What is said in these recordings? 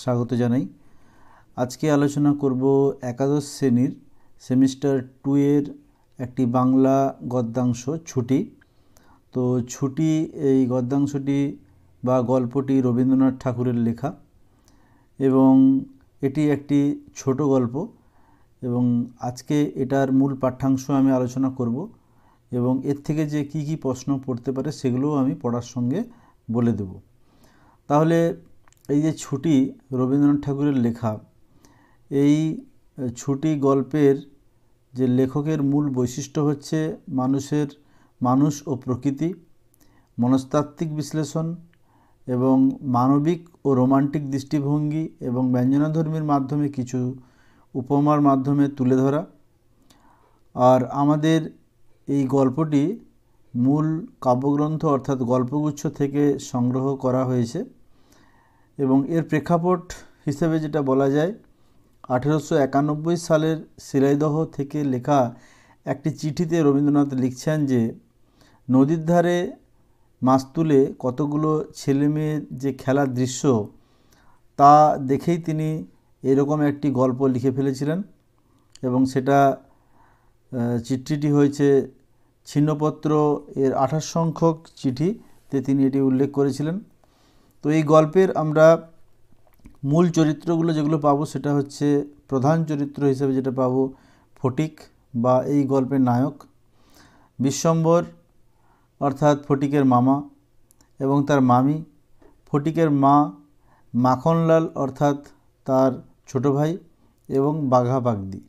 স্বাগত জানাই। আজকে আলোচনা করব একাদশ শ্রেণীর সেমিস্টার 2 এর একটি বাংলা গদ্যাংশ ছুটি। তো ছুটি এই গদ্যাংশটি বা গল্পটি রবীন্দ্রনাথ ঠাকুরের লেখা এবং এটি একটি ছোট গল্প এবং আজকে এটার মূল পাঠ্যাংশ আমি আলোচনা করব এবং এর থেকে যে কি কি প্রশ্ন পড়তে পারে সেগুলোও আমি পড়ার সঙ্গে বলে দেব। তাহলে এই যে ছুটি রবীন্দ্রনাথ ঠাকুরের লেখা, এই ছুটি গল্পের যে লেখকের মূল বৈশিষ্ট্য হচ্ছে মানুষ ও প্রকৃতি, মনস্তাত্ত্বিক বিশ্লেষণ এবং মানবিক ও রোমান্টিক দৃষ্টিভঙ্গি এবং ব্যঞ্জনাধর্মীর মাধ্যমে কিছু উপমার মাধ্যমে তুলে ধরা। আর আমাদের এই গল্পটি মূল কাব্যগ্রন্থ অর্থাৎ গল্পগুচ্ছ থেকে সংগ্রহ করা হয়েছে এবং এর প্রেক্ষাপট হিসেবে যেটা বলা যায় 1891 সালের শিলাইদহ থেকে লেখা একটি চিঠিতে রবীন্দ্রনাথ লিখছেন যে নদীর ধারে মাছ তুলে কতগুলো ছেলে মেয়ের যে খেলার দৃশ্য তা দেখেই তিনি এরকম একটি গল্প লিখে ফেলেছিলেন এবং সেটা চিঠিটি হয়েছে ছিন্নপত্র এর 28 সংখ্যক চিঠিতে তিনি এটি উল্লেখ করেছিলেন। তো এই গল্পের আমরা মূল চরিত্রগুলো যেগুলো পাবো সেটা হচ্ছে প্রধান চরিত্র হিসেবে যেটা পাবো ফটিক বা এই গল্পের নায়ক, বিশ্বম্বর অর্থাৎ ফটিকের মামা এবং তার মামি, ফটিকের মা, মাখনলাল অর্থাৎ তার ছোট ভাই এবং বাঘা বাগদি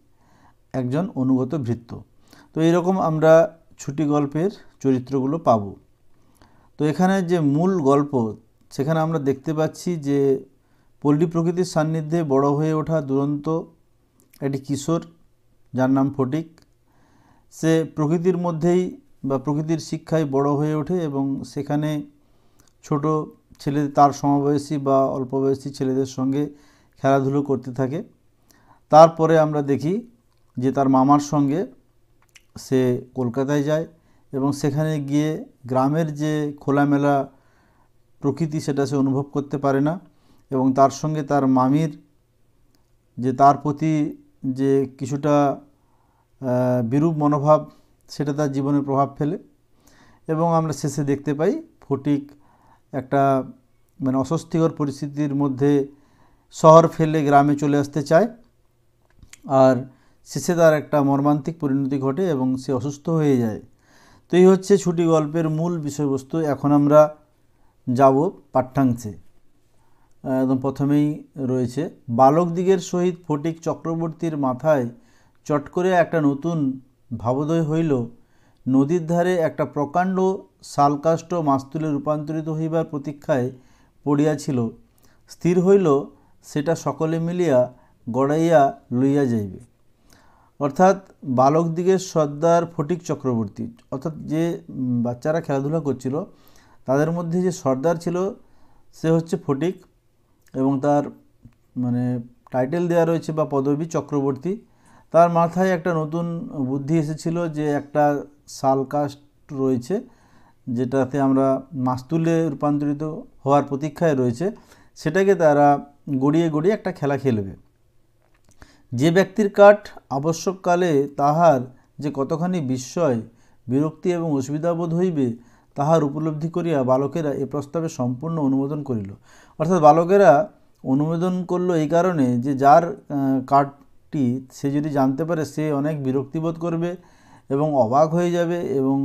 একজন অনুগত ভৃত্য। তো এইরকম আমরা ছুটি গল্পের চরিত্রগুলো পাবো। তো এখানে যে মূল গল্প সেখানে আমরা দেখতে পাচ্ছি যে পল্লী প্রকৃতির সান্নিধ্যে বড় হয়ে ওঠা দুরন্ত একটি কিশোর যার নাম ফটিক, সে প্রকৃতির মধ্যেই বা প্রকৃতির শিক্ষায় বড় হয়ে ওঠে এবং সেখানে ছোট ছেলে তার সমবয়সী বা অল্পবয়সী ছেলেদের সঙ্গে খেলাধুলো করতে থাকে। তারপরে আমরা দেখি যে তার মামার সঙ্গে সে কলকাতায় যায় এবং সেখানে গিয়ে গ্রামের যে খোলামেলা প্রকৃতি সেটা সে অনুভব করতে পারে না এবং তার সঙ্গে তার মামির যে তার প্রতি যে কিছুটা বিরূপ মনোভাব সেটা তার জীবনে প্রভাব ফেলে এবং আমরা শেষে দেখতে পাই ফটিক একটা অস্বস্তিকর পরিস্থিতির মধ্যে শহর ফেলে গ্রামে চলে আসতে চায় আর শেষে তার একটা মর্মান্তিক পরিণতি ঘটে এবং সে অসুস্থ হয়ে যায়। তো এই হচ্ছে ছুটি গল্পের মূল বিষয়বস্তু। এখন আমরা যাব পাঠ্যাংশে। একদম প্রথমেই রয়েছে বালকদিগের সহিত ফটিক চক্রবর্তীর মাথায় চট করে একটা নতুন ভাবোদয় হইল। নদীর ধারে একটা প্রকাণ্ড শালকাষ্ঠ মাস্তুলে রূপান্তরিত হইবার প্রতীক্ষায় পড়িয়াছিল। স্থির হইল সেটা সকলে মিলিয়া গড়াইয়া লইয়া যাইবে। অর্থাৎ বালকদিগের সর্দার ফটিক চক্রবর্তী, অর্থাৎ যে বাচ্চারা খেলাধুলা করছিল তাদের মধ্যে যে সর্দার ছিল সে হচ্ছে ফটিক এবং তার টাইটেল দেওয়া রয়েছে বা পদবী চক্রবর্তী। তার মাথায় একটা নতুন বুদ্ধি এসেছিল যে একটা শালকাষ্ঠ রয়েছে যেটাতে আমরা মাস্তুলে রূপান্তরিত হওয়ার প্রতীক্ষায় রয়েছে, সেটাকে তারা গড়িয়ে গড়িয়ে একটা খেলা খেলবে। যে ব্যক্তির কাঠ আবশ্যককালে তাহার যে কতখানি বিস্ময়, বিরক্তি এবং অসুবিধাবোধ হইবে তাহার উপলব্ধি করিয়া বালকেরা এ প্রস্তাবে সম্পূর্ণ অনুমোদন করিল। অর্থাৎ বালকেরা অনুমোদন করলো এই কারণে যে যার কাঠটি সে যদি জানতে পারে সে অনেক বিরক্তিবোধ করবে এবং অবাক হয়ে যাবে এবং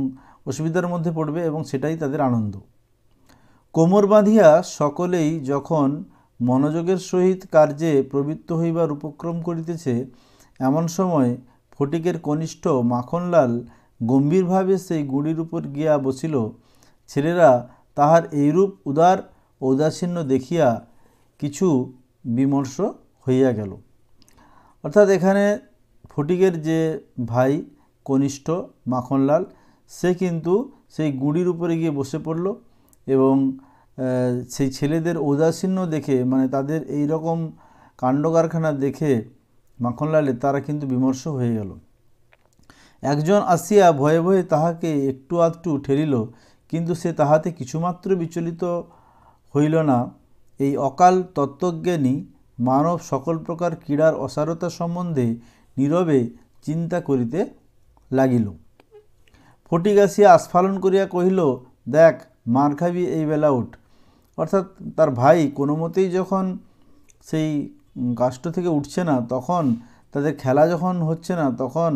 অসুবিধার মধ্যে পড়বে এবং সেটাই তাদের আনন্দ। কোমর বাঁধিয়া সকলেই যখন মনোযোগের সহিত কার্যে প্রবৃত্ত হইবার উপক্রম করিতেছে এমন সময় ফটিকের কনিষ্ঠ মাখনলাল গম্ভীরভাবে সেই গুঁড়ির উপর গিয়া বসিল। ছেলেরা তাহার এইরূপ উদার ঔদাসীন্য দেখিয়া কিছু বিমর্ষ হইয়া গেল। অর্থাৎ এখানে ফটিকের যে ভাই কনিষ্ঠ মাখনলাল সে কিন্তু সেই গুঁড়ির উপরে গিয়ে বসে পড়ল এবং সেই ছেলেদের ঔদাসীন্য দেখে তাদের এই রকম কাণ্ডকারখানা দেখে মাখনলালের তারা কিন্তু বিমর্ষ হয়ে গেল। একজন আসিয়া ভয়ে ভয়ে তাহাকে একটু আধটু ঠেলিল, কিন্তু সে তাহাতে কিছুমাত্র বিচলিত হইল না এই অকাল তত্ত্বজ্ঞানী মানব সকল প্রকার ক্রীড়ার অসারতা সম্বন্ধে নীরবে চিন্তা করিতে লাগিল। ফটিক আসিয়া আস্ফালন করিয়া কহিল, দেখ মার খাবি এই বেলা উঠ। অর্থাৎ তার ভাই কোনো মতেই যখন সেই কাষ্ঠ থেকে উঠছে না, তখন তাদের খেলা যখন হচ্ছে না, তখন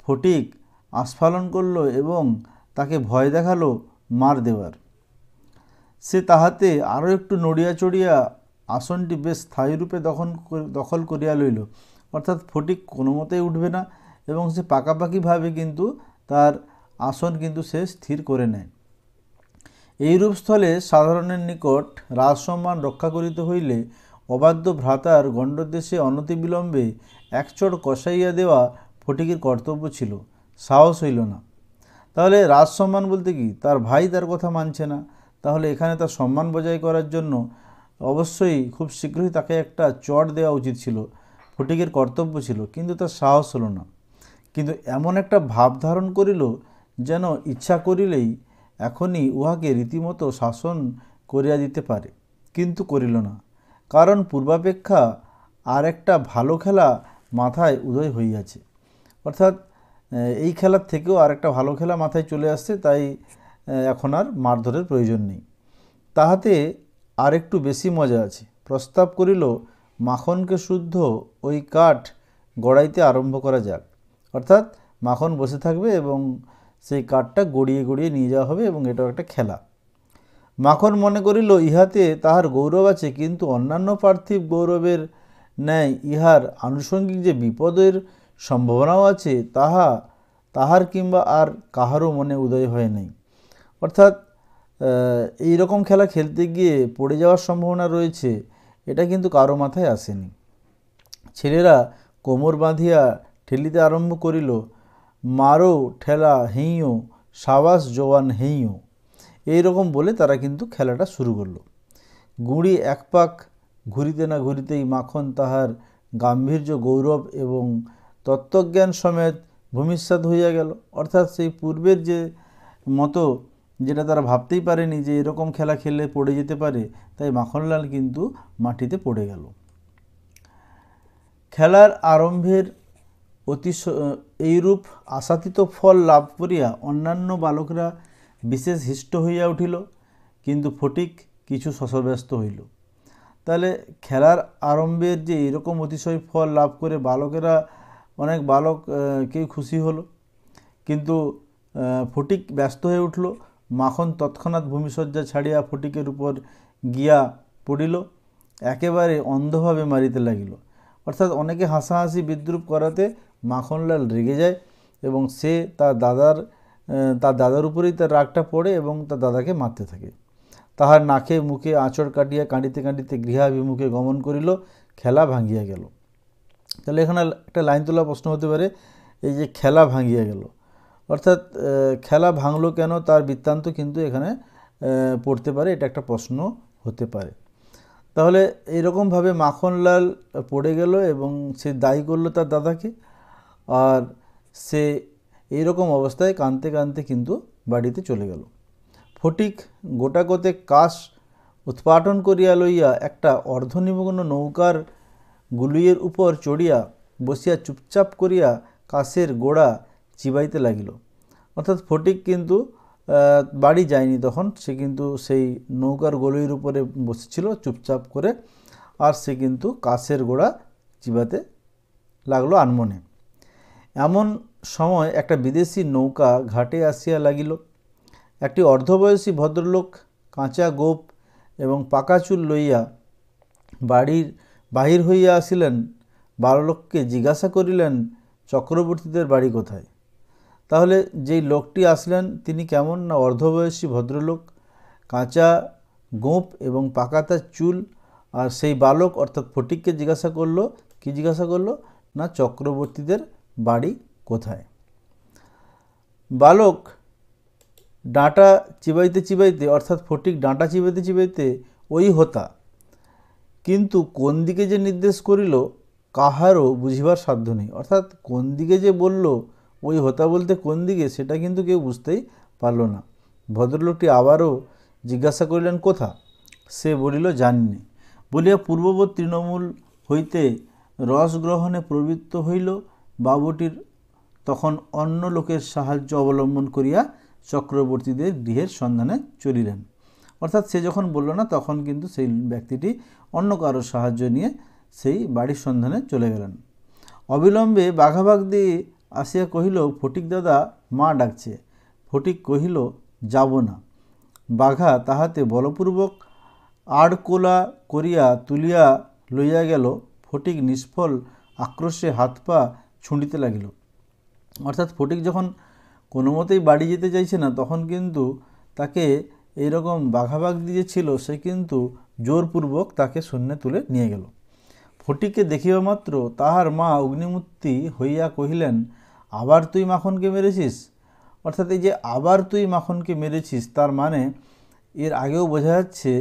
ফটিক আস্ফালন করল এবং তাকে ভয় দেখালো মার দেওয়ার। সে তাহাতে আরও একটু নড়িয়া চড়িয়া আসনটি বেশ স্থায়ীরূপে দখল করিয়া লইল। অর্থাৎ ফটিক কোনো মতেই উঠবে না এবং সে পাকাপাকিভাবে কিন্তু তার আসন কিন্তু সে স্থির করে নেয়। এইরূপ স্থলে সাধারণের নিকট রাজসম্মান রক্ষা করিতে হইলে অবাধ্য ভ্রাতার গণ্ডদেশে অনতিবিলম্বে একচড় কষাইয়া দেওয়া ফটিকের কর্তব্য ছিল, সাহস হইল না। তাহলে রাজসম্মান বলতে কি? তার ভাই তার কথা মানছে না, তাহলে এখানে তার সম্মান বজায় করার জন্য অবশ্যই খুব শীঘ্রই তাকে একটা চড় দেওয়া উচিত ছিল, ফটিকের কর্তব্য ছিল, কিন্তু তার সাহস হলো না। কিন্তু এমন একটা ভাব ধারণ করিল যেন ইচ্ছা করিলেই এখনই উহাকে রীতিমতো শাসন করিয়া দিতে পারে, কিন্তু করিল না, কারণ পূর্বাপেক্ষা আর একটা ভালো খেলা মাথায় উদয় হইয়াছে। অর্থাৎ এই খেলার থেকেও আর একটা ভালো খেলা মাথায় চলে আসছে, তাই এখন আর মারধরের প্রয়োজন নেই। তাহাতে আর একটু বেশি মজা আছে। প্রস্তাব করিল, মাখনকে শুদ্ধ ওই কাঠ গড়াইতে আরম্ভ করা যাক। অর্থাৎ মাখন বসে থাকবে এবং সেই কাঠটা গড়িয়ে গড়িয়ে নিয়ে যাওয়া হবে এবং এটাও একটা খেলা। মাখন মনে করিল ইহাতে তাহার গৌরব আছে, কিন্তু অন্যান্য পার্থিব গৌরবের ন্যায় ইহার আনুষঙ্গিক যে বিপদের সম্ভাবনাও আছে, তাহার কিংবা আর কাহারও মনে উদয় হয় নাই। অর্থাৎ এই রকম খেলা খেলতে গিয়ে পড়ে যাওয়ার সম্ভাবনা রয়েছে, এটা কিন্তু কারো মাথায় আসেনি। ছেলেরা কোমর বাঁধিয়া ঠেলিতে আরম্ভ করিল, মারো ঠেলা হেইও, সাবাস জওয়ান হেইও, এইরকম বলে তারা কিন্তু খেলাটা শুরু করলো। গুঁড়ি এক পাক ঘুরিতে না ঘুরিতেই মাখন তাহার গাম্ভীর্য, গৌরব এবং তত্ত্বজ্ঞান সমেত ভূমিষ্যাৎ হইয়া গেল। অর্থাৎ সেই পূর্বের যে মতো, যেটা তারা ভাবতেই পারেনি যে এরকম খেলা খেললে পড়ে যেতে পারে, তাই মাখনলাল কিন্তু মাটিতে পড়ে গেল। খেলার আরম্ভের এইরূপ আশাতীত ফল লাভ করিয়া অন্যান্য বালকরা বিশেষ হিষ্ট হইয়া উঠিল, কিন্তু ফটিক কিছু শশব্যস্ত হইল। তাহলে খেলার আরম্ভের যে এরকম অতিশয় ফল লাভ করে বালকেরা, অনেক বালক কেউ খুশি হলো, কিন্তু ফটিক ব্যস্ত হয়ে উঠল। মাখন তৎক্ষণাৎ ভূমিশয্যা ছাড়িয়া ফটিকের উপর গিয়া পড়িল, একেবারে অন্ধভাবে মারিতে লাগিল। অর্থাৎ অনেকে হাসাহাসি বিদ্রুপ করাতে মাখনলাল রেগে যায় এবং সে তার দাদার উপরেই তার রাগটা পড়ে এবং তার দাদাকে মারতে থাকে। তাহার নাকে মুখে আঁচড় কাটিয়া কাঁদিতে কাঁদিতে গৃহাভিমুখে গমন করিল, খেলা ভাঙিয়া গেল। তাহলে এখানে একটা লাইন তোলা প্রশ্ন হতে পারে, এই যে খেলা ভাঙিয়া গেল, অর্থাৎ খেলা ভাঙলো কেন, তার বৃত্তান্ত কিন্তু এখানে পড়তে পারে, এটা একটা প্রশ্ন হতে পারে। তাহলে এইরকমভাবে মাখনলাল পড়ে গেল এবং সে দায়ী করলো তার দাদাকে, আর সে এইরকম অবস্থায় কাঁদতে কাঁদতে কিন্তু বাড়িতে চলে গেল। ফটিক গোটাকতে কাশ উৎপাটন করিয়া লইয়া একটা অর্ধনিমগ্ন নৌকার গুলিয়ের উপর চড়িয়া বসিয়া চুপচাপ করিয়া কাশের গোড়া চিবাইতে লাগিল। অর্থাৎ ফটিক কিন্তু বাড়ি যায়নি, তখন সে কিন্তু সেই নৌকার গলির উপরে বসেছিল চুপচাপ করে, আর সে কিন্তু কাশের গোড়া চিবাতে লাগলো আনমনে। এমন সময় একটা বিদেশি নৌকা ঘাটে আসিয়া লাগিল। একটি অর্ধবয়সী ভদ্রলোক কাঁচা গোপ এবং পাকা চুল লইয়া বাহির হইয়া আসিলেন। বালককে জিজ্ঞাসা করিলেন, চক্রবর্তীদের বাড়ি কোথায়? তাহলে যেই লোকটি আসলেন তিনি কেমন? না, অর্ধবয়সী ভদ্রলোক, কাঁচা গোঁপ এবং পাকাতা চুল। আর সেই বালক অর্থাৎ ফটিককে জিজ্ঞাসা করলো, কি জিজ্ঞাসা করলো? না, চক্রবর্তীদের বাড়ি কোথায়? বালক ডাঁটা চিবাইতে চিবাইতে, অর্থাৎ ফটিক ডাঁটা চিবাইতে চিবাইতে ওই হোতা, কিন্তু কোন দিকে যে নির্দেশ করিল কাহারও বুঝিবার সাধ্য নেই। অর্থাৎ কোন দিকে যে বলল, ওই হোতা বলতে কোন দিকে, সেটা কিন্তু কেউ বুঝতেই পারল না। ভদ্রলোকটি আবারও জিজ্ঞাসা করিলেন, কোথা? সে বলিল, জানিনি। বলিয়া পূর্ববৎ তৃণমূল হইতে রস গ্রহণে প্রবৃত্ত হইল। বাবুটির তখন অন্য লোকের সাহায্য অবলম্বন করিয়া চক্রবর্তীদের গৃহের সন্ধানে চলিলেন। অর্থাৎ সে যখন বলল না, তখন কিন্তু সেই ব্যক্তিটি অন্য কারোর সাহায্য নিয়ে সেই বাড়ির সন্ধানে চলে গেলেন। অবিলম্বে বাঘাবাগদি আসিয়া কহিল, ফটিক দাদা, মা ডাকছে। ফটিক কহিল, যাব না। বাঘা তাহাতে বলপূর্বক আড়কোলা করিয়া তুলিয়া লইয়া গেল। ফটিক নিষ্ফল আক্রোশে হাত পা ছুঁড়িতে লাগিল। অর্থাৎ ফটিক যখন কোনো মতেই বাড়ি যেতে চাইছে না, তখন কিন্তু তাকে এইরকম বাঘাবাগ দিয়ে ছিল, সে কিন্তু জোরপূর্বক তাকে শূন্যে তুলে নিয়ে গেল। ফটিককে দেখিবা মাত্র তাহার মা অগ্নিমূর্তি হইয়া কহিলেন, আবার তুই মাখনকে মেরেছিস? অর্থাৎ এই যে আবার তুই মাখনকে মেরেছিস, তার মানে এর আগেও বোঝা যাচ্ছে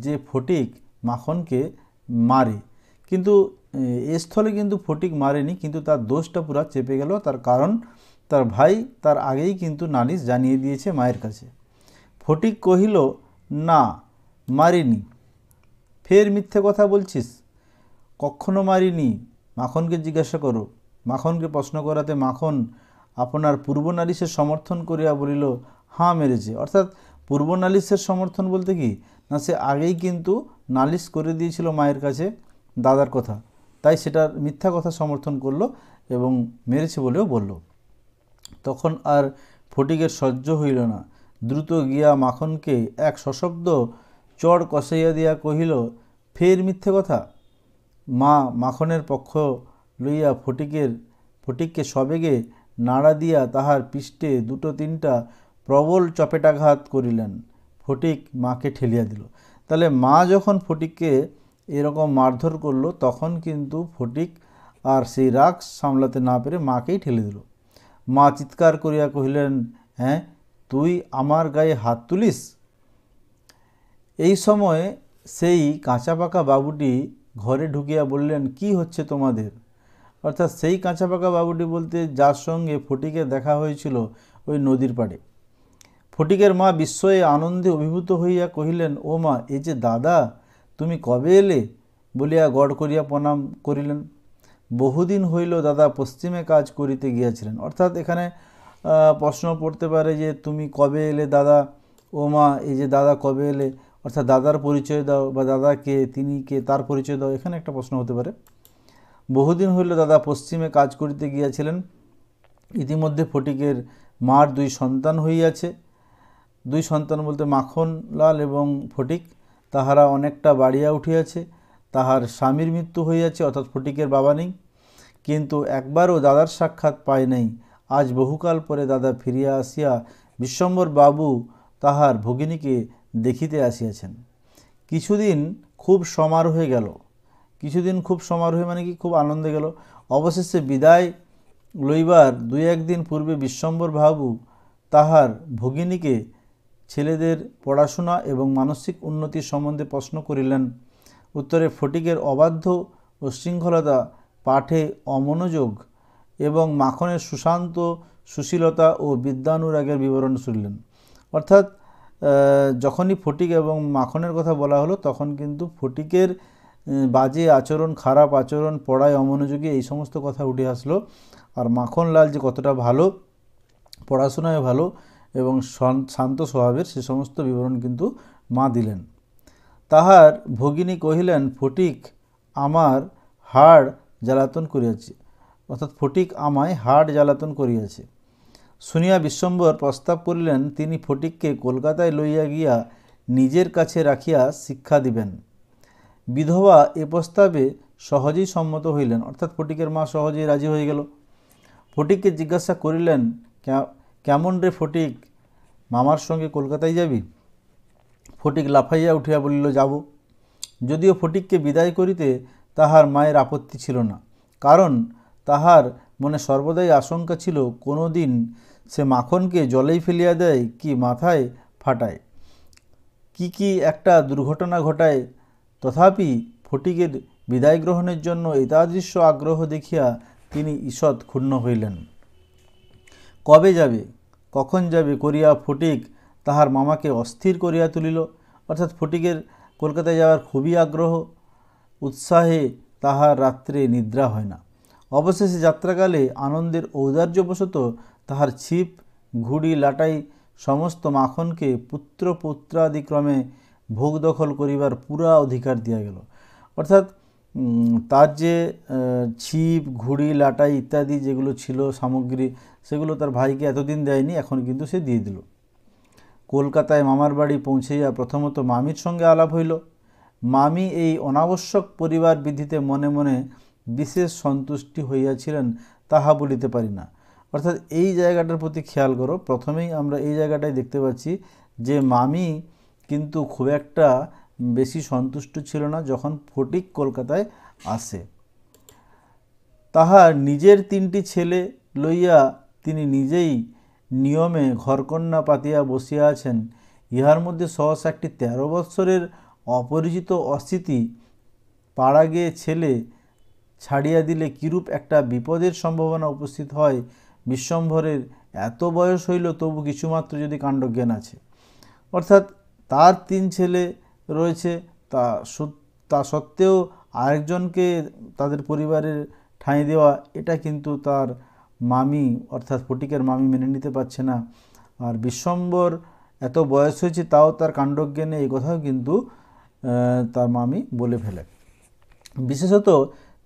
যে ফটিক মাখনকে মারে, কিন্তু এ স্থলে কিন্তু ফটিক মারেনি, কিন্তু তার দোষটা পুরা চেপে গেল। তার কারণ তার ভাই তার আগেই কিন্তু নালিশ জানিয়ে দিয়েছে মায়ের কাছে। ফটিক কহিল, না, মারিনি। ফের মিথ্যে কথা বলছিস? কখনো মারিনি। মাখনকে জিজ্ঞাসা করো। মাখনকে প্রশ্ন করাতে মাখন আপনার পূর্ব নালিশের সমর্থন করিয়া বলিল, হ্যাঁ মেরেছে। অর্থাৎ পূর্ব নালিশের সমর্থন বলতে কি না, সে আগেই কিন্তু নালিশ করে দিয়েছিল মায়ের কাছে দাদার কথা, তাই সেটার মিথ্যা কথা সমর্থন করলো এবং মেরেছে বলেও বলল। তখন আর ফটিকের সহ্য হইল না। দ্রুত গিয়া মাখনকে এক সশব্দ চড় কষাইয়া দিয়া কহিল, ফের মিথ্যে কথা। মা মাখনের পক্ষ লইয়া ফটিককে সবেগে নাড়া দিয়া তাহার পৃষ্ঠে দুটো তিনটা প্রবল চপেটাঘাত করিলেন। ফটিক মাকে ঠেলিয়া দিল। তাহলে মা যখন ফটিককে এরকম মারধর করলো, তখন কিন্তু ফটিক আর সেই রাগ সামলাতে না পেরে মাকেই ঠেলে দিল। মা চিৎকার করিয়া কহিলেন, হ্যাঁ, তুই আমার গায়ে হাত তুলিস? এই সময় সেই কাঁচা পাকা বাবুটি ঘরে ঢুকিয়া বললেন, কি হচ্ছে তোমাদের? অর্থাৎ সেই কাঁচা পাকা বাবুটি বলতে যার সঙ্গে ফটিকের দেখা হয়েছিল ওই নদীর পাড়ে। ফটিকের মা বিস্ময়ে আনন্দে অভিভূত হইয়া কহিলেন, ও মা, এই যে দাদা, তুমি কবে এলে? বলিয়া গড় করিয়া প্রণাম করিলেন। বহুদিন হইল দাদা পশ্চিমে কাজ করিতে গিয়াছিলেন। অর্থাৎ এখানে প্রশ্ন পড়তে পারে যে তুমি কবে এলে দাদা? ও মা, এই যে দাদা কবে এলে? অর্থাৎ দাদার পরিচয় দাও, বা দাদা কে, তিনি কে, তার পরিচয় দাও, এখানে একটা প্রশ্ন হতে পারে। বহুদিন হইল দাদা পশ্চিমে কাজ করিতে গিয়াছিলেন। ইতিমধ্যে ফটিকের মার দুই সন্তান হইয়াছে। দুই সন্তান বলতে মাখনলাল এবং ফটিক, তাহারা অনেকটা বাড়িয়া উঠিয়াছে। তাহার স্বামীর মৃত্যু হইয়াছে, অর্থাৎ ফটিকের বাবা নেই, কিন্তু একবারও দাদার সাক্ষাৎ পায় নাই। আজ বহুকাল পরে দাদা ফিরিয়া আসিয়া বিশ্বম্বর বাবু তাহার ভগিনীকে দেখিতে আসিয়াছেন। কিছুদিন খুব সমারোহে গেল। কিছুদিন খুব সমারোহে মানে কি, খুব আনন্দে গেল। অবশেষে বিদায় লইবার দুই একদিন পূর্বে বিশ্বম্বর বাবু তাহার ভগিনীকে ছেলেদের পড়াশোনা এবং মানসিক উন্নতির সম্বন্ধে প্রশ্ন করিলেন। উত্তরে ফটিকের অবাধ্য উচ্ছৃঙ্খলতা, পাঠে অমনোযোগ এবং মাখনের সুশান্ত সুশীলতা ও বিদ্যানুরাগের বিবরণ শুনলেন। অর্থাৎ যখনই ফটিক এবং মাখনের কথা বলা হলো, তখন কিন্তু ফটিকের বাজে আচরণ, খারাপ আচরণ, পড়ায় অমনোযোগী, এই সমস্ত কথা উঠে আসলো। আর মাখনলাল যে কতটা ভালো, পড়াশোনায় ভালো এবং শান্ত স্বভাবের, সে সমস্ত বিবরণ কিন্তু মা দিলেন। তাহার ভগিনী কহিলেন, ফটিক আমার হাড় জ্বালাতন করিয়াছে। অর্থাৎ ফটিক আমায় হাড় জ্বালাতন করিয়াছে। শুনিয়া বিশ্বম্বর প্রস্তাব করিলেন, তিনি ফটিককে কলকাতায় লইয়া গিয়া নিজের কাছে রাখিয়া শিক্ষা দিবেন। বিধবা এ প্রস্তাবে সহজেই সম্মত হইলেন। অর্থাৎ ফটিকের মা সহজেই রাজি হয়ে গেল। ফটিককে জিজ্ঞাসা করিলেন, কেমন রে ফটিক, মামার সঙ্গে কলকাতায় যাবি? ফটিক লাফাইয়া উঠিয়া বলিল, যাব। যদিও ফটিককে বিদায় করিতে তাহার মায়ের আপত্তি ছিল না, কারণ তাহার মনে সর্বদাই আশঙ্কা ছিল কোনো দিন সে মাখনকে জলেই ফেলিয়া দেয় কি মাথায় ফাটায়, কি একটা দুর্ঘটনা ঘটায়। তথাপি ফটিকের বিদায় গ্রহণের জন্য এতাদৃশ্য আগ্রহ দেখিয়া তিনি ঈষৎ ক্ষুণ্ণ হইলেন। কবে যাবে, কখন যাবে করিয়া ফটিক তাহার মামাকে অস্থির করিয়া তুলিল। অর্থাৎ ফটিকের কলকাতায় যাওয়ার খুবই আগ্রহ। উৎসাহে তাহার রাত্রে নিদ্রা হয় না। অবশেষে যাত্রাকালে আনন্দের ঔদার্যবশত তাহার ছিপ, ঘুড়ি, লাটাই সমস্ত মাখনকে পুত্র পুত্রাদিক্রমে ভোগ দখল করিবার পুরা অধিকার দিয়া গেল। অর্থাৎ তার যে ছিপ, ঘুড়ি, লাটাই ইত্যাদি যেগুলো ছিল সামগ্রী, সেগুলো তার ভাইকে এতদিন দেয়নি, এখন কিন্তু সে দিয়ে দিল। কলকাতায় মামার বাড়ি পৌঁছাইয়া প্রথমত মামির সঙ্গে আলাপ হইল। মামি এই অনাবশ্যক পরিবার বিধিতে মনে মনে বিশেষ সন্তুষ্টি হইয়াছিলেন তাহা বলিতে পারি না। অর্থাৎ এই জায়গাটার প্রতি খেয়াল করো, প্রথমেই আমরা এই জায়গাটাই দেখতে পাচ্ছি যে মামি কিন্তু খুব একটা বেশি সন্তুষ্ট ছিল না যখন ফটিক কলকাতায় আসে। তাহার নিজের 3টি ছেলে লইয়া তিনি নিজেই নিয়মে ঘরকন্যা পাতিয়া বসিয়া আছেন। ইহার মধ্যে সহসা একটি 13 বৎসরের অপরিচিত অস্থিতি পাড়া গিয়ে ছেলে ছাড়িয়া দিলে কিরূপ একটা বিপদের সম্ভাবনা উপস্থিত হয়। বিশ্বম্ভরের এত বয়স হইল তবু কিছুমাত্র যদি কাণ্ডজ্ঞান আছে। অর্থাৎ তার 3 ছেলে রয়েছে, তা সত্ত্বেও আরেকজনকে তাদের পরিবারের ঠাঁই দেওয়া, এটা কিন্তু তার মামি অর্থাৎ ফটিকের মামি মেনে নিতে পারছে না। আর বিশ্বম্বর এত বয়স হয়েছে তাও তার কাণ্ডজ্ঞানে, এই কথাও কিন্তু তার মামি বলে ফেলে। বিশেষত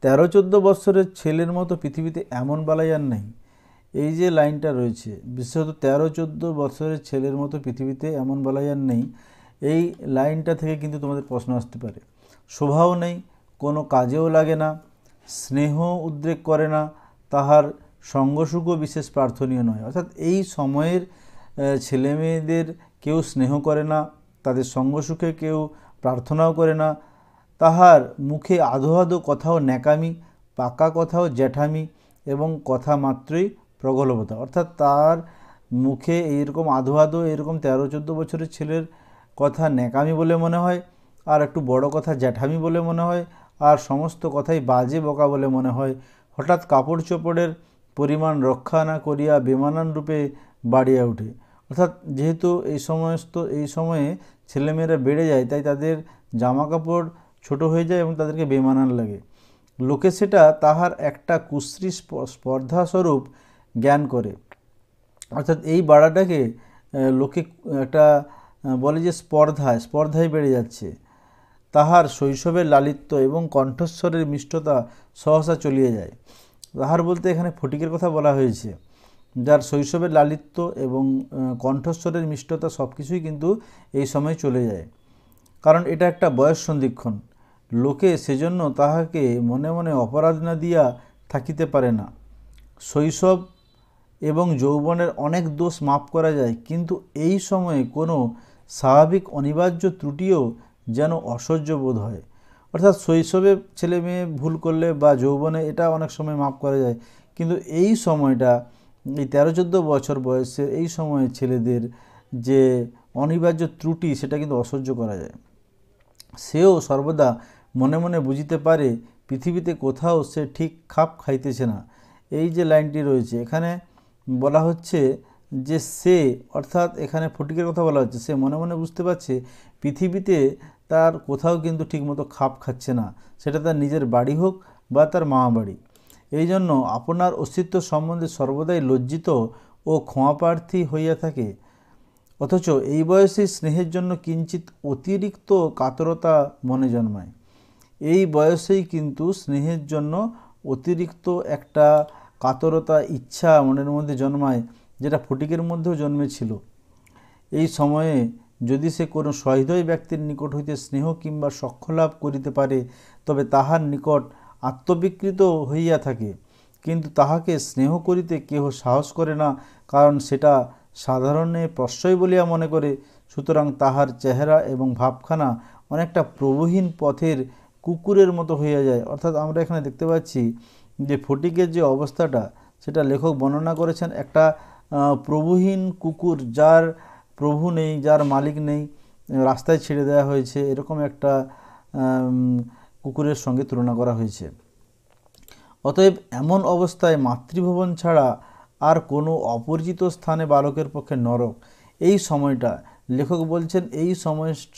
13-14 বৎসরের ছেলের মতো পৃথিবীতে এমন বালাই আর নেই। এই যে লাইনটা রয়েছে, বিশেষত 13-14 বৎসরের ছেলের মতো পৃথিবীতে এমন বালাই আর নেই, এই লাইনটা থেকে কিন্তু তোমাদের প্রশ্ন আসতে পারে। শোভাও নেই, কোনো কাজেও লাগে না, স্নেহ উদ্রেক করে না, তাহার সঙ্গসুখও বিশেষ প্রার্থনীয় নয়। অর্থাৎ এই সময়ের ছেলেমেয়েদের কেউ স্নেহ করে না, তাদের সঙ্গসুখে কেউ প্রার্থনাও করে না, তাহার মুখে আধো আধো কথাও ন্যাকামি, পাকা কথাও জ্যাঠামি এবং কথা মাত্রই প্রগল্ভতা। অর্থাৎ তার মুখে এইরকম আধো আধো এরকম 13-14 বছরের ছেলের কথা ন্যাকামি বলে মনে হয়, আর একটু বড় কথা জ্যাঠামি বলে মনে হয়, আর সমস্ত কথাই বাজে বকা বলে মনে হয়। হঠাৎ কাপড় চোপড়ের পরিমাণ রক্ষা না করিয়া বেমানান রূপে বাড়িয়া ওঠে। অর্থাৎ যেহেতু এই সময়ে ছেলেমেয়েরা বেড়ে যায়, তাই তাদের জামা কাপড় ছোট হয়ে যায় এবং তাদেরকে বেমানান লাগে। লোকে সেটা তাহার একটা কুশ্রী স্পর্ধাস্বরূপ জ্ঞান করে। অর্থাৎ এই বাড়াটাকে লোকে একটা বলে যে স্পর্ধায় বেড়ে যাচ্ছে। তাহার শৈশবের লালিত্য এবং কণ্ঠস্বরের মিষ্টতা সহসা চলিয়ে যায়। তাহার বলতে এখানে ফটিকের কথা বলা হয়েছে, যার শৈশবের লালিত্য এবং কণ্ঠস্বরের মিষ্টতা সব কিছুই কিন্তু এই সময় চলে যায়, কারণ এটা একটা বয়স সন্ধিক্ষণ। লোকে সেজন্য তাহাকে মনে মনে অপরাধ না দিয়া থাকিতে পারে না। শৈশব এবং যৌবনের অনেক দোষ মাপ করা যায়, কিন্তু এই সময়ে কোনো স্বাভাবিক অনিবার্য ত্রুটিও যেন অসহ্য বোধ হয়। অর্থাৎ শৈশবে ছেলে মেয়ে ভুল করলে বা যৌবনে এটা অনেক সময় মাপ করা যায়, কিন্তু এই সময়টা, এই 13-14 বছর বয়সের এই সময়ে ছেলেদের যে অনিবার্য ত্রুটি, সেটা কিন্তু অসহ্য করা যায়। সেও সর্বদা মনে মনে বুঝিতে পারে পৃথিবীতে কোথাও সে ঠিক খাপ খাইতেছে না। এই যে লাইনটি রয়েছে এখানে বলা হচ্ছে যে সে, অর্থাৎ এখানে ফটিকের কথা বলা হচ্ছে, সে মনে মনে বুঝতে পারছে পৃথিবীতে তার কোথাও কিন্তু ঠিকমতো খাপ খাচ্ছে না, সেটা তার নিজের বাড়ি হোক বা তার মামা বাড়ি। এই জন্য আপনার অস্তিত্ব সম্বন্ধে সর্বদাই লজ্জিত ও ক্ষমাপ্রার্থী হইয়া থাকে। অথচ এই বয়সে স্নেহের জন্য কিঞ্চিত অতিরিক্ত কাতরতা মনে জন্মায়। এই বয়সেই কিন্তু স্নেহের জন্য অতিরিক্ত একটা কাতরতা, ইচ্ছা মনের মধ্যে জন্মায়, যেটা ফটিকের মধ্যেও জন্মেছিল। এই সময়ে যদি সে কোনো সহৃদয় ব্যক্তির নিকট হইতে স্নেহ কিংবা সখ্যলাভ করিতে পারে, তবে তাহার নিকট আত্মবিকৃত হইয়া থাকে, কিন্তু তাহাকে স্নেহ করিতে কেহ সাহস করে না, কারণ সেটা সাধারণে প্রশ্রয় বলিয়া মনে করে। সুতরাং তাহার চেহারা এবং ভাবখানা অনেকটা প্রভুহীন পথের কুকুরের মতো হইয়া যায়। অর্থাৎ আমরা এখানে দেখতে পাচ্ছি যে ফটিকের যে অবস্থাটা, সেটা লেখক বর্ণনা করেছেন একটা প্রভুহীন কুকুর, যার প্রভু নেই, যার মালিক নেই, রাস্তায় ছেড়ে দেওয়া হয়েছে, এরকম একটা কুকুরের সঙ্গে তুলনা করা হয়েছে। অতএব এমন অবস্থায় মাতৃভবন ছাড়া আর কোনো অপরিচিত স্থানে বালকের পক্ষে নরক। এই সময়টা লেখক বলছেন এই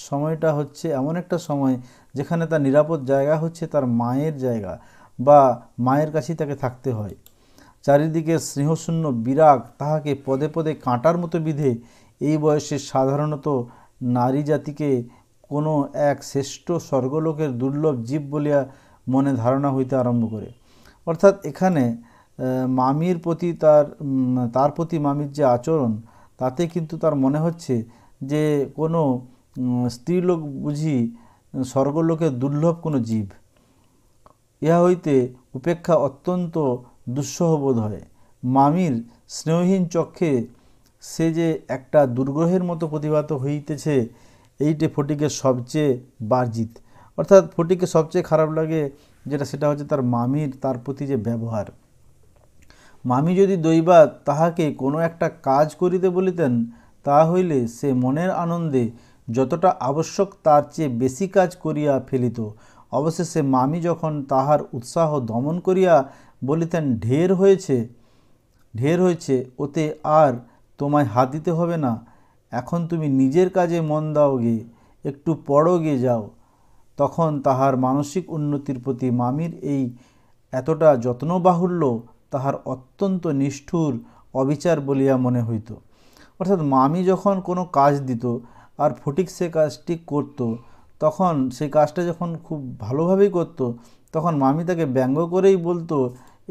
সময়টা হচ্ছে এমন একটা সময় যেখানে তার নিরাপদ জায়গা হচ্ছে তার মায়ের জায়গা বা মায়ের কাছেই তাকে থাকতে হয়। চারিদিকে স্নেহশূন্য বিরাগ তাহাকে পদে পদে কাঁটার মতো বিধে এই বয়সে সাধারণত নারী জাতিকে কোনো এক শ্রেষ্ঠ স্বর্গলোকের দুর্লভ জীব বলিয়া মনে ধারণা হইতে আরম্ভ করে। অর্থাৎ এখানে মামির প্রতি তার প্রতি মামির যে আচরণ, তাতে কিন্তু তার মনে হচ্ছে যে কোনো স্ত্রীলোক বুঝি স্বর্গলোকের দুর্লভ কোনো জীব। ইহা হইতে উপেক্ষা অত্যন্ত দুঃসহ বোধ হয়। মামির স্নেহহীন চক্ষে সে যে একটা দুর্গ্রহের মতো প্রতিভাত হইতেছে, এইটে ফটিকের সবচেয়ে বার্জিত। অর্থাৎ ফটিকের সবচেয়ে খারাপ লাগে সেটা হচ্ছে তার মামির তার প্রতি যে ব্যবহার। মামি যদি দৈবাৎ তাহাকে কোনো একটা কাজ করিতে বলিতেন, তাহা হইলে সে মনের আনন্দে যতটা আবশ্যক তার চেয়ে বেশি কাজ করিয়া ফেলিত। অবশেষে মামি যখন তাহার উৎসাহ দমন করিয়া বলিতেন, ঢের হয়েছে, ওতে আর তোমায় হাত দিতে হবে না, এখন তুমি নিজের কাজে মন দাও গে, একটু পড়ো গে যাও, তখন তাহার মানসিক উন্নতির প্রতি মামির এই এতটা যত্নবাহুল্য তাহার অত্যন্ত নিষ্ঠুর অবিচার বলিয়া মনে হইত। অর্থাৎ মামি যখন কোনো কাজ দিত আর ফটিক সে কাজটি করত, তখন সেই কাজটা যখন খুব ভালোভাবেই করত, তখন মামি তাকে ব্যঙ্গ করেই বলতো,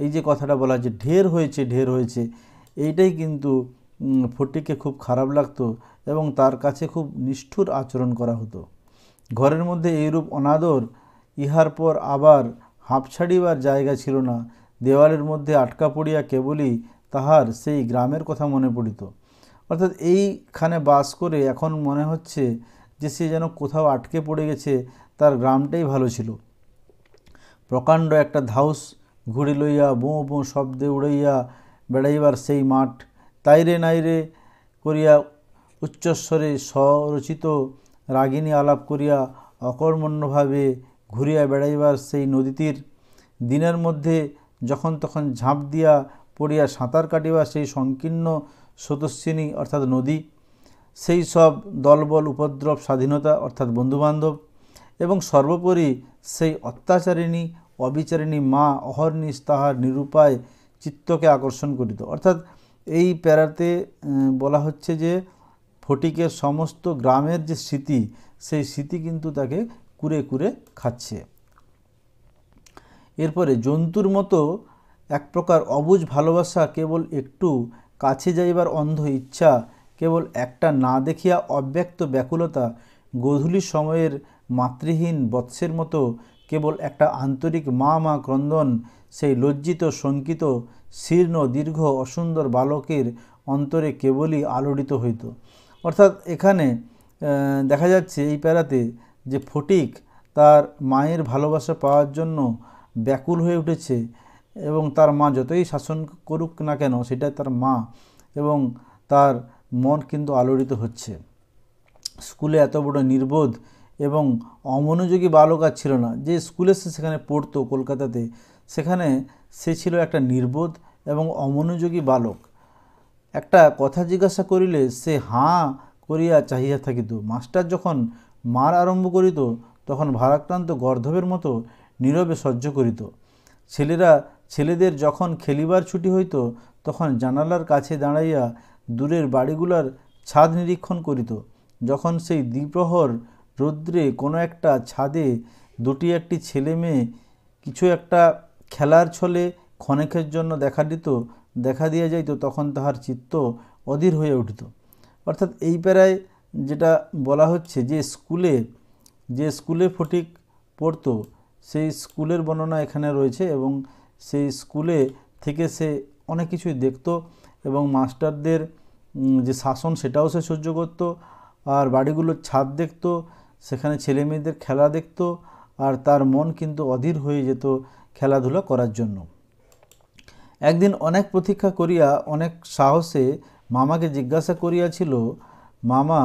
এই যে কথাটা বলা যে ঢের হয়েছে, এইটাই কিন্তু ফটিককে খুব খারাপ লাগতো এবং তার কাছে খুব নিষ্ঠুর আচরণ করা হতো। ঘরের মধ্যে এইরূপ অনাদর ইহার পর আবার হাঁপ ছাড়িবার জায়গা ছিল না। দেওয়ালের মধ্যে আটকা পড়িয়া কেবলই তাহার সেই গ্রামের কথা মনে পড়িত। অর্থাৎ এইখানে বাস করে এখন মনে হচ্ছে যে সে যেন কোথাও আটকে পড়ে গেছে, তার গ্রামটাই ভালো ছিল। প্রকাণ্ড একটা ধাউস ঘুড়ি লইয়া বোঁ বোঁ শব্দে উড়াইয়া বেড়াইবার সেই মাঠ, তাইরে নাইরে করিয়া উচ্চস্বরে স্বরচিত রাগিনী আলাপ করিয়া অকর্মণ্যভাবে ঘুরিয়া বেড়াইবার সেই নদীতীর, দিনের মধ্যে যখন তখন ঝাঁপ দিয়া পড়িয়া সাঁতার কাটিবার সেই সংকীর্ণ স্রোতস্বিনী অর্থাৎ নদী, সেই সব দলবল উপদ্রব স্বাধীনতা অর্থাৎ বন্ধুবান্ধব, এবং সর্বোপরি সেই অত্যাচারিণী অবিচারিণী মা অহর্নিশ তাহার নিরুপায় চিত্তকে আকর্ষণ করিত। অর্থাৎ এই প্যারাতে বলা হচ্ছে যে ফটিকের সমস্ত গ্রামের যে স্মৃতি, সেই স্মৃতি কিন্তু তাকে কুরে কুরে খাচ্ছে। এরপরে জন্তুর মতো এক প্রকার অবুঝ ভালোবাসা, কেবল একটু কাছে যাইবার অন্ধ ইচ্ছা, কেবল একটা না দেখিয়া অব্যক্ত ব্যাকুলতা, গোধূলি সময়ের মাতৃহীন বৎসের মতো কেবল একটা আন্তরিক মা মা ক্রন্দন, সেই লজ্জিত শঙ্কিত শীর্ণ দীর্ঘ অসুন্দর বালকের অন্তরে কেবলই আলোড়িত হইত। অর্থাৎ এখানে দেখা যাচ্ছে এই প্যারাতে যে ফটিক তার মায়ের ভালোবাসা পাওয়ার জন্য ব্যাকুল হয়ে উঠেছে এবং তার মা যতই শাসন করুক না কেন, সেটা তার মা, এবং তার মন কিন্তু আলোড়িত হচ্ছে। স্কুলে এত বড় নির্বোধ এবং অমনোযোগী বালক আর ছিল না। যে স্কুলে সে সেখানে পড়তো কলকাতাতে, সেখানে সে ছিল একটা নির্বোধ এবং অমনোযোগী বালক। একটা কথা জিজ্ঞাসা করিলে সে হাঁ করিয়া চাহিয়া থাকিত। মাস্টার যখন মার আরম্ভ করিত, তখন ভারাক্রান্ত গর্ধবের মতো নীরবে সহ্য করিত। ছেলেদের যখন খেলিবার ছুটি হইত, তখন জানালার কাছে দাঁড়াইয়া দূরের বাড়িগুলার ছাদ নিরীক্ষণ করিত। যখন সেই দ্বিপ্রহর রৌদ্রে কোনো একটা ছাদে দুটি একটি ছেলে মেয়ে কিছু একটা খেলার ছলে ক্ষণেকের জন্য দেখা দিয়া যাইত, তখন তাহার চিত্ত অধীর হয়ে উঠিত। অর্থাৎ এই প্যারায় যেটা বলা হচ্ছে যে স্কুলে ফটিক পড়তো, সেই স্কুলের বর্ণনা এখানে রয়েছে এবং সেই স্কুলে থেকে সে অনেক কিছুই দেখত এবং মাস্টারদের যে শাসন সেটাও সে সহ্য করত, আর বাড়িগুলোর ছাদ দেখত, সেখানে ছেলে মেয়েদের খেলা দেখত, আর তার মন কিন্তু অধীর হয়ে যেত খেলাধুলা করার জন্য। একদিন অনেক প্রতীক্ষা করিয়া অনেক সাহসে মামাকে জিজ্ঞাসা করিয়াছিল, মামা,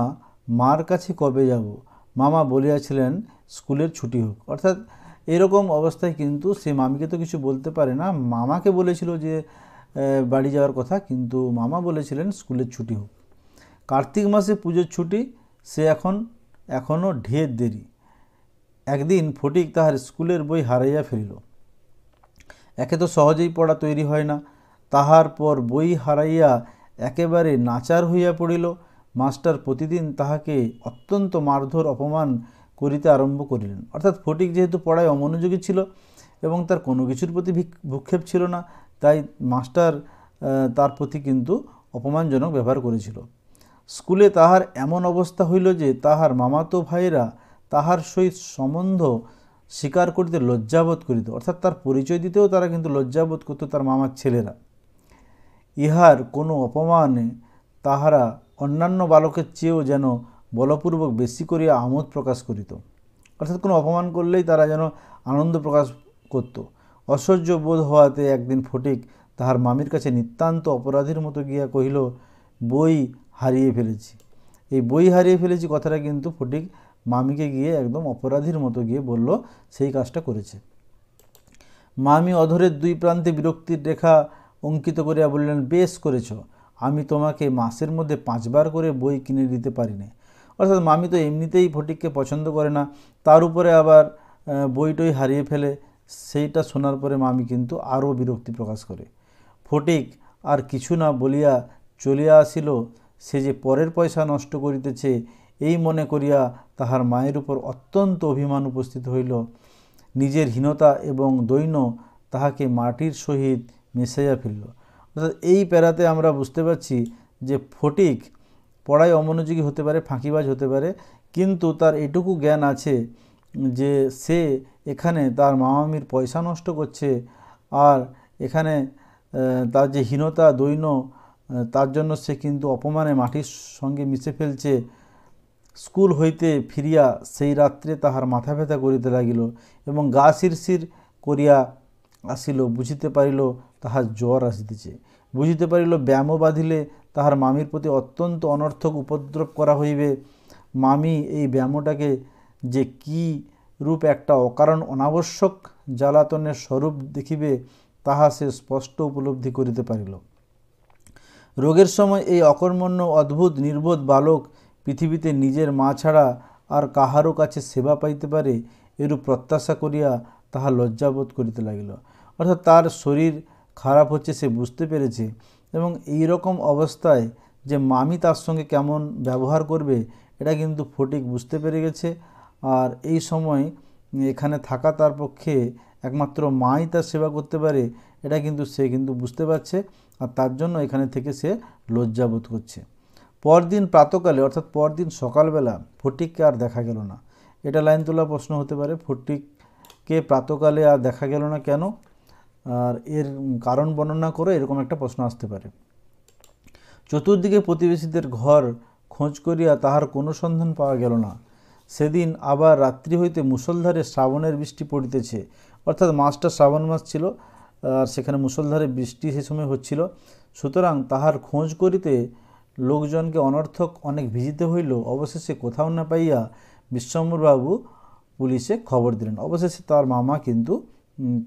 মার কাছে কবে যাব? মামা বলিয়াছিলেন, স্কুলের ছুটি হোক। অর্থাৎ এরকম অবস্থায় কিন্তু সে মামিকে তো কিছু বলতে পারে না। মামাকে বলেছিল যে বাড়ি যাওয়ার কথা, কিন্তু মামা বলেছিলেন স্কুলের ছুটি হোক। কার্তিক মাসে পুজোর ছুটি, সে এখনও ঢের দেরি। একদিন ফটিক তাহার স্কুলের বই হারাইয়া ফেলিল। একে তো সহজেই পড়া তৈরি হয় না, তাহার পর বই হারাইয়া একেবারে নাচার হইয়া পড়িল। মাস্টার প্রতিদিন তাহাকে অত্যন্ত মারধর অপমান করিতে আরম্ভ করিলেন। অর্থাৎ ফটিক যেহেতু পড়ায় অমনোযোগী ছিল এবং তার কোনো কিছুর প্রতি ভূক্ষেপ ছিল না, তাই মাস্টার তার প্রতি কিন্তু অপমানজনক ব্যবহার করেছিল। স্কুলে তাহার এমন অবস্থা হইল যে তাহার মামাতো ভাইয়েরা তাহার সহিত সম্বন্ধ স্বীকার করিতে লজ্জাবোধ করিত। অর্থাৎ তার পরিচয় দিতেও তারা কিন্তু লজ্জাবোধ করত, তার মামার ছেলেরা। ইহার কোনো অপমানে তাহারা অন্যান্য বালকের চেয়েও যেন বলপূর্বক বেশি করিয়া আমোদ প্রকাশ করিত। অর্থাৎ কোনো অপমান করলেই তারা যেন আনন্দ প্রকাশ করত। অসহ্য বোধ হওয়াতে একদিন ফটিক তাহার মামির কাছে নিতান্ত অপরাধীর মতো গিয়া কহিল, বই হারিয়ে ফেলেছি। এই বই হারিয়ে ফেলেছি কথাটা কিন্তু ফটিক মামিকে গিয়ে একদম অপরাধীর মতো গিয়ে বলল, সেই কাজটা করেছে। মামি অধরের দুই প্রান্তে বিরক্তির রেখা অঙ্কিত করিয়া বললেন, বেশ করেছ, আমি তোমাকে মাসের মধ্যে 5 বার করে বই কিনে দিতে পারি না। অর্থাৎ মামি তো এমনিতেই ফটিককে পছন্দ করে না, তার উপরে আবার বইটই হারিয়ে ফেলে। সেইটা শোনার পরে মামি কিন্তু আরও বিরক্তি প্রকাশ করে। ফটিক আর কিছু না বলিয়া চলিয়া আসিল। সে যে পরের পয়সা নষ্ট করিতেছে এই মনে করিয়া তাহার মায়ের উপর অত্যন্ত অভিমান উপস্থিত হইল। নিজের হীনতা এবং দৈন্য তাহাকে মাটির সহিত মিশাইয়া ফেলল। অর্থাৎ এই প্যারাতে আমরা বুঝতে পারছি যে ফটিক পড়ায় অমনোযোগী হতে পারে, ফাঁকিবাজ হতে পারে, কিন্তু তার এটুকু জ্ঞান আছে যে সে এখানে তার মামামির পয়সা নষ্ট করছে, আর এখানে তার যে হীনতা দৈন্য তার জন্য সে কিন্তু অপমানে মাটির সঙ্গে মিশে ফেলছে। স্কুল হইতে ফিরিয়া সেই রাত্রে তাহার মাথা ব্যথা করিতে লাগিল এবং গা শিরশির করিয়া আসিল। বুঝিতে পারিল তাহার জ্বর আসিতেছে। বুঝিতে পারিল ব্যায়ামও বাঁধিলে তাহার মামির প্রতি অত্যন্ত অনর্থক উপদ্রব করা হইবে। মামি এই ব্যায়ামটাকে যে কী রূপ একটা অকারণ অনাবশ্যক জ্বালাতনের স্বরূপ দেখিবে তাহা সে স্পষ্ট উপলব্ধি করিতে পারিল। রোগের সময় এই অকর্মণ্য অদ্ভুত নির্বোধ বালক পৃথিবীতে নিজের মা ছাড়া আর কাহারও কাছে সেবা পাইতে পারে এরূপ প্রত্যাশা করিয়া তাহা লজ্জাবোধ করিতে লাগিল। অর্থাৎ তার শরীর খারাপ হচ্ছে সে বুঝতে পেরেছে, এবং এই রকম অবস্থায় যে মামি তার সঙ্গে কেমন ব্যবহার করবে এটা কিন্তু ফটিক বুঝতে পেরে গেছে। আর এই সময় এখানে থাকা তার পক্ষে একমাত্র মাই তার সেবা করতে পারে এটা কিন্তু সে কিন্তু বুঝতে পারছে, আর তার জন্য এখানে থেকে সে লজ্জাবোধ করছে। পরদিন প্রাতকালে অর্থাৎ পরদিন সকালবেলা ফটিককে আর দেখা গেল না। এটা লাইন তোলা প্রশ্ন হতে পারে, ফটিককে প্রাতকালে আর দেখা গেল না কেন, আর এর কারণ বর্ণনা করে এরকম একটা প্রশ্ন আসতে পারে। চতুর্দিকে প্রতিবেশীদের ঘর খোঁজ করিয়া তাহার কোনো সন্ধান পাওয়া গেল না। সেদিন আবার রাত্রি হইতে মুষলধারে শ্রাবণের বৃষ্টি পড়িতেছে। অর্থাৎ মাসটা শ্রাবণ মাস ছিল, আর সেখানে মুষলধারে বৃষ্টি সে সময় হচ্ছিল। সুতরাং তাহার খোঁজ করিতে লোকজনকে অনর্থক অনেক ভিজিতে হইল। অবশেষে কোথাও না পাইয়া বিশ্বম্বরবাবু পুলিশে খবর দিলেন। অবশেষে তার মামা কিন্তু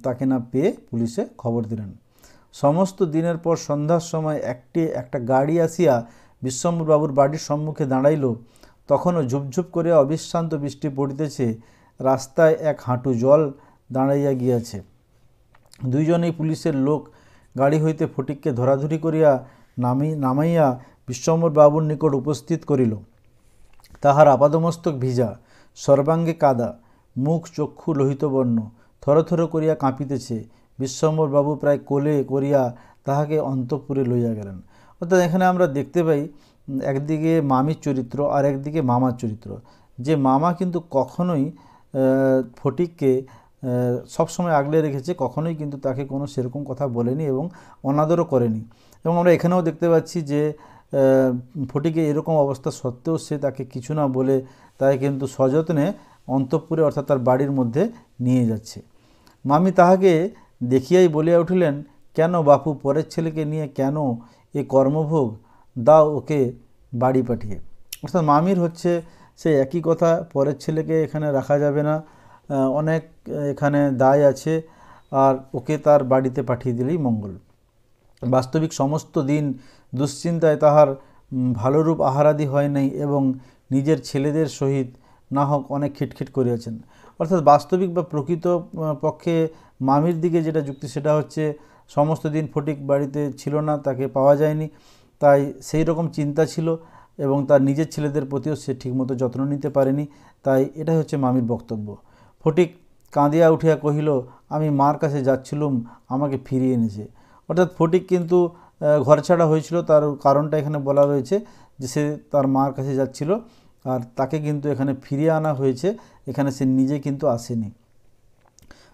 তাকে না পেয়ে পুলিশে খবর দিলেন। সমস্ত দিনের পর সন্ধ্যার সময় একটা গাড়ি আসিয়া বিশ্বম্বরবাবুর বাড়ির সম্মুখে দাঁড়াইল। তখনও ঝুপঝুপ করিয়া অবিশ্রান্ত বৃষ্টি পড়িতেছে। রাস্তায় এক হাঁটু জল দাঁড়াইয়া গিয়াছে। দুইজনেই পুলিশের লোক গাড়ি হইতে ফটিককে ধরাধরি করিয়া নামাইয়া বিশ্বম্বরবাবুর নিকট উপস্থিত করিল। তাহার আপাদমস্তক ভিজা, সর্বাঙ্গে কাদা, মুখ চক্ষু লোহিতবর্ণ, থরথর করিয়া কাঁপিতেছে। বিশ্বম্বরবাবু প্রায় কোলে করিয়া তাহাকে অন্তঃপুরে লইয়া গেলেন। অর্থাৎ এখানে আমরা দেখতে পাই একদিকে মামির চরিত্র আর একদিকে মামার চরিত্র। যে মামা কিন্তু কখনোই ফটিককে সবসময় আগলে রেখেছে, কখনোই কিন্তু তাকে কোনো সেরকম কথা বলেনি এবং অনাদরও করেনি। এবং আমরা এখানেও দেখতে পাচ্ছি যে ফটিকে এরকম অবস্থা সত্ত্বেও সে তাকে কিছু না বলে তাকে কিন্তু সযত্নে অন্তঃপুরে অর্থাৎ তার বাড়ির মধ্যে নিয়ে যাচ্ছে। মামি তাহাকে দেখিয়াই বলিয়া উঠিলেন, কেন বাপু, পরের ছেলেকে নিয়ে কেন এ কর্মভোগ, দাও ওকে বাড়ি পাঠিয়ে। অর্থাৎ মামির হচ্ছে সে একই কথা, পরের ছেলেকে এখানে রাখা যাবে না, অনেক এখানে দায় আছে, আর ওকে তার বাড়িতে পাঠিয়ে দিলেই মঙ্গল। বাস্তবিক সমস্ত দিন দুশ্চিন্তায় তাহার ভালোরূপ আহারাদি হয় নাই এবং নিজের ছেলেদের সহিত না হোক অনেক খিটখিট করিয়াছেন। অর্থাৎ বাস্তবিক বা প্রকৃত পক্ষে মামির দিকে যেটা যুক্তি সেটা হচ্ছে সমস্ত দিন ফটিক বাড়িতে ছিল না, তাকে পাওয়া যায়নি, তাই সেই রকম চিন্তা ছিল এবং তার নিজের ছেলেদের প্রতিও সে ঠিকমতো যত্ন নিতে পারেনি, তাই এটাই হচ্ছে মামির বক্তব্য। ফটিক কাঁদিয়া উঠিয়া কহিল, আমি মার কাছে যাচ্ছিলুম, আমাকে ফিরিয়ে এনেছে। অর্থাৎ ফটিক কিন্তু ঘর ছাড়া হয়েছিল, তার কারণটা এখানে বলা রয়েছে যে সে তার মার কাছে যাচ্ছিল আর তাকে কিন্তু এখানে ফিরিয়ে আনা হয়েছে, এখানে সে নিজে কিন্তু আসেনি।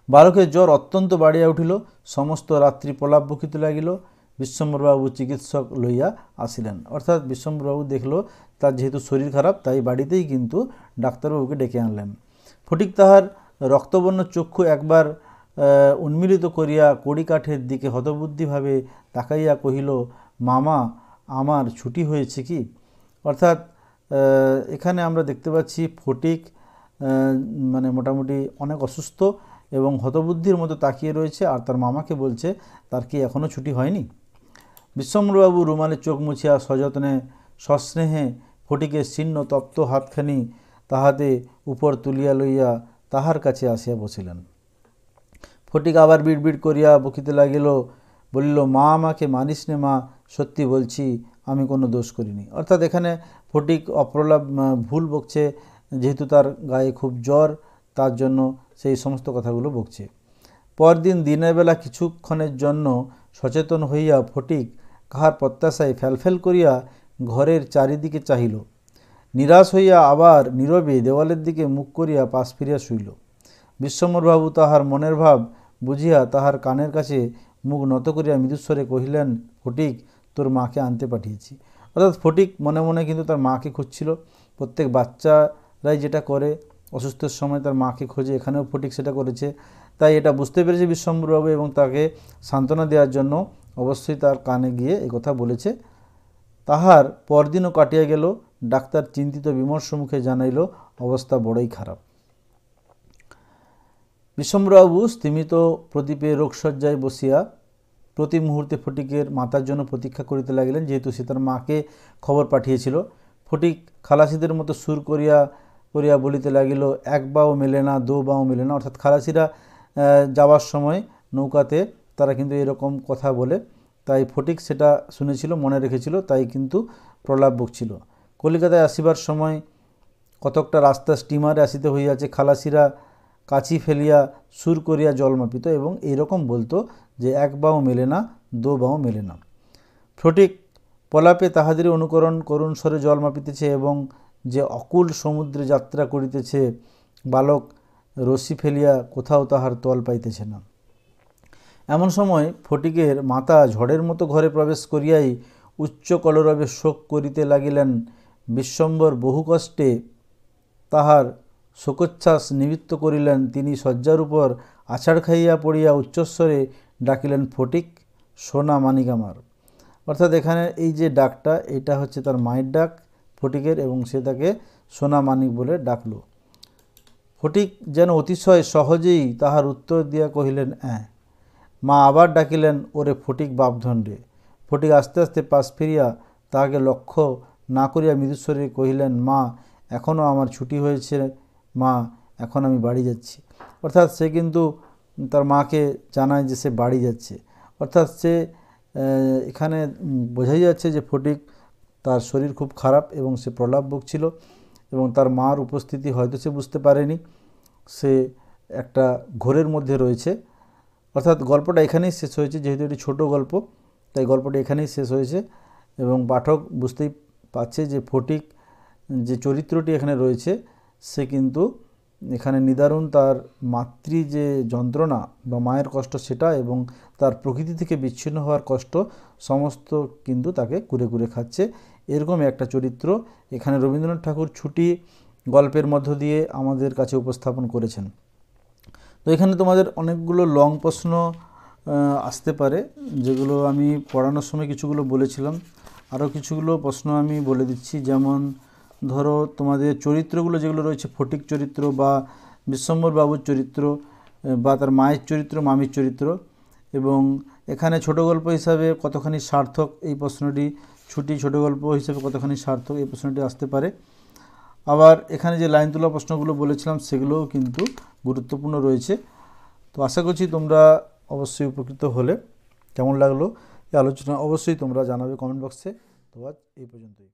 বালকের জ্বর অত্যন্ত বাড়িয়া উঠিল, সমস্ত রাত্রি প্রলাপ বকিতে লাগিল। বিশ্বম্বরবাবু চিকিৎসক লইয়া আসিলেন। অর্থাৎ বিশ্বম্বরবাবু দেখলো তার যেহেতু শরীর খারাপ, তাই বাড়িতেই কিন্তু ডাক্তারবাবুকে ডেকে আনলেন। ফটিক তাহার রক্তবর্ণ চক্ষু একবার উন্মিলিত করিয়া কড়িকাঠের দিকে হতবুদ্ধিভাবে তাকাইয়া কহিল, মামা, আমার ছুটি হয়েছে কি? অর্থাৎ এখানে আমরা দেখতে পাচ্ছি ফটিক মানে মোটামুটি অনেক অসুস্থ এবং হতবুদ্ধির মতো তাকিয়ে রয়েছে, আর তার মামাকে বলছে তার কি এখনও ছুটি হয়নি। বিশ্বম্বরবাবু রুমালে চোখ মুছিয়া সযত্নে সস্নেহে ফটিকের ছিন্ন তপ্ত হাতখানি তাহাতে উপর তুলিয়া লইয়া তাহার কাছে আসিয়া বসিলেন। ফটিক আবার বিড়বিড় করিয়া বকিতে লাগিল, বলিল, মা আমাকে মানিস নে মা, সত্যি বলছি আমি কোনো দোষ করিনি। অর্থাৎ এখানে ফটিক অপ্রলাপ ভুল বকছে, যেহেতু তার গায়ে খুব জ্বর তার জন্য সেই সমস্ত কথাগুলো বকছে। পরদিন দিনের বেলা কিছুক্ষণের জন্য সচেতন হইয়া ফটিক কাহার প্রত্যাশায় ফ্যালফ্যাল করিয়া ঘরের চারিদিকে চাহিল। নিরাশ হইয়া আবার নীরবে দেওয়ালের দিকে মুখ করিয়া পাশ ফিরিয়া শুইল। বিশ্বম্বরবাবু তাহার মনের ভাব বুঝিয়া তাহার কানের কাছে মুখ নত করিয়া মৃদুস্বরে কহিলেন, ফটিক, তোর মাকে আনতে পাঠিয়েছি। অর্থাৎ ফটিক মনে মনে কিন্তু তার মাকে খুঁজছিল। প্রত্যেক বাচ্চারাই যেটা করে, অসুস্থের সময় তার মাকে খোঁজে, এখানেও ফটিক সেটা করেছে। তাই এটা বুঝতে পেরেছে বিশ্বম্বরবাবু এবং তাকে সান্ত্বনা দেওয়ার জন্য অবশ্যই তার কানে গিয়ে কথা বলেছে। তাহার পরদিনও কাটিয়া গেল। ডাক্তার চিন্তিত বিমর্ষ মুখে জানাইল, অবস্থা বড়ই খারাপ। বিশ্বম্বরবাবু স্তিমিত প্রদীপে রোগশয্যায় বসিয়া প্রতি মুহূর্তে ফটিকের মাতার জন্য প্রতীক্ষা করিতে লাগিলেন, যেহেতু সে তার মাকে খবর পাঠিয়েছিল। ফটিক খালাসিদের মতো সুর করিয়া করিয়া বলিতে লাগিল, এক বাও মেলে না, দো বাও মেলে না। অর্থাৎ খালাসিরা যাওয়ার সময় নৌকাতে তারা কিন্তু এরকম কথা বলে, তাই ফটিক সেটা শুনেছিল, মনে রেখেছিল, তাই কিন্তু প্রলাপ বকছিল। কলিকাতায় আসিবার সময় কতকটা রাস্তা স্টিমারে আসিতে হইয়াছে। খালাসিরা কাছি ফেলিয়া সুর করিয়া জল মাপিত এবং এইরকম বলতো যে এক বাও মেলে না, দো বাও মেলে না। ফটিক প্রলাপে তাহাদের অনুকরণ করুণ স্বরে জল মাপিতেছে এবং যে অকুল সমুদ্রে যাত্রা করিতেছে, বালক রশি ফেলিয়া কোথাও তাহার তল পাইতেছে না। এমন সময় ফটিকের মাতা ঝড়ের মতো ঘরে প্রবেশ করিয়াই উচ্চ কলরবে শোক করিতে লাগিলেন। বিশ্বম্বর বহু কষ্টে তাহার শোকোচ্ছ্বাস নিবৃত্ত করিলেন। তিনি শয্যার উপর আছাড় খাইয়া পড়িয়া উচ্চস্বরে ডাকিলেন, ফটিক, সোনা মানিক আমার। অর্থাৎ এখানে এই যে ডাকটা, এটা হচ্ছে তার মায়ের ডাক ফটিকের, এবং সে তাকে সোনা মানিক বলে ডাকল। ফটিক যেন অতিশয় সহজেই তাহার উত্তর দিয়া কহিলেন, হ্যাঁ। মা আবার ডাকিলেন, ওরে ফটিক বাপধনরে। ফটিক আস্তে আস্তে পাশ ফিরিয়া তাহাকে লক্ষ্য না করিয়া মৃদুস্বরে কহিলেন, মা, এখনও আমার ছুটি হয়েছে মা, এখন আমি বাড়ি যাচ্ছি। অর্থাৎ সে কিন্তু তার মাকে জানায় যে সে বাড়ি যাচ্ছে। অর্থাৎ সে এখানে বোঝাই যাচ্ছে যে ফটিক তার শরীর খুব খারাপ এবং সে প্রলাপ বকছিল এবং তার মার উপস্থিতি হয়তো সে বুঝতে পারেনি, সে একটা ঘোরের মধ্যে রয়েছে। অর্থাৎ গল্পটা এখানেই শেষ হয়েছে, যেহেতু এটি ছোটো গল্প তাই গল্পটি এখানেই শেষ হয়েছে এবং পাঠক বুঝতেই পারছে যে ফটিক যে চরিত্রটি এখানে রয়েছে সে কিন্তু এখানে নিদারুণ তার মাতৃ যে যন্ত্রণা বা মায়ের কষ্ট সেটা এবং তার প্রকৃতি থেকে বিচ্ছিন্ন হওয়ার কষ্ট সমস্ত কিন্তু তাকে কুরে কুরে খাচ্ছে, এরকম একটা চরিত্র এখানে রবীন্দ্রনাথ ঠাকুর ছুটি গল্পের মধ্য দিয়ে আমাদের কাছে উপস্থাপন করেছেন। তো এখানে তোমাদের অনেকগুলো লং প্রশ্ন আসতে পারে, যেগুলো আমি পড়ানোর সময় কিছুগুলো বলেছিলাম, আরও কিছুগুলো প্রশ্ন আমি বলে দিচ্ছি। যেমন ধরো তোমাদের চরিত্রগুলো যেগুলো রয়েছে, ফটিক চরিত্র বা বিশ্বম্বর বাবুর চরিত্র বা তার মায়ের চরিত্র, মামির চরিত্র, এবং এখানে ছোট গল্প হিসাবে কতখানি সার্থক এই প্রশ্নটি, ছুটি ছোট গল্প হিসেবে কতখানি সার্থক এই প্রশ্নটি আসতে পারে। আবার এখানে যে লাইন তোলা প্রশ্নগুলো বলেছিলাম সেগুলোও কিন্তু গুরুত্বপূর্ণ রয়েছে। তো আশা করছি তোমরা অবশ্যই উপকৃত হলে। কেমন লাগলো এই আলোচনা অবশ্যই তোমরা জানাবে কমেন্ট বক্সে। তো আজ এই পর্যন্তই।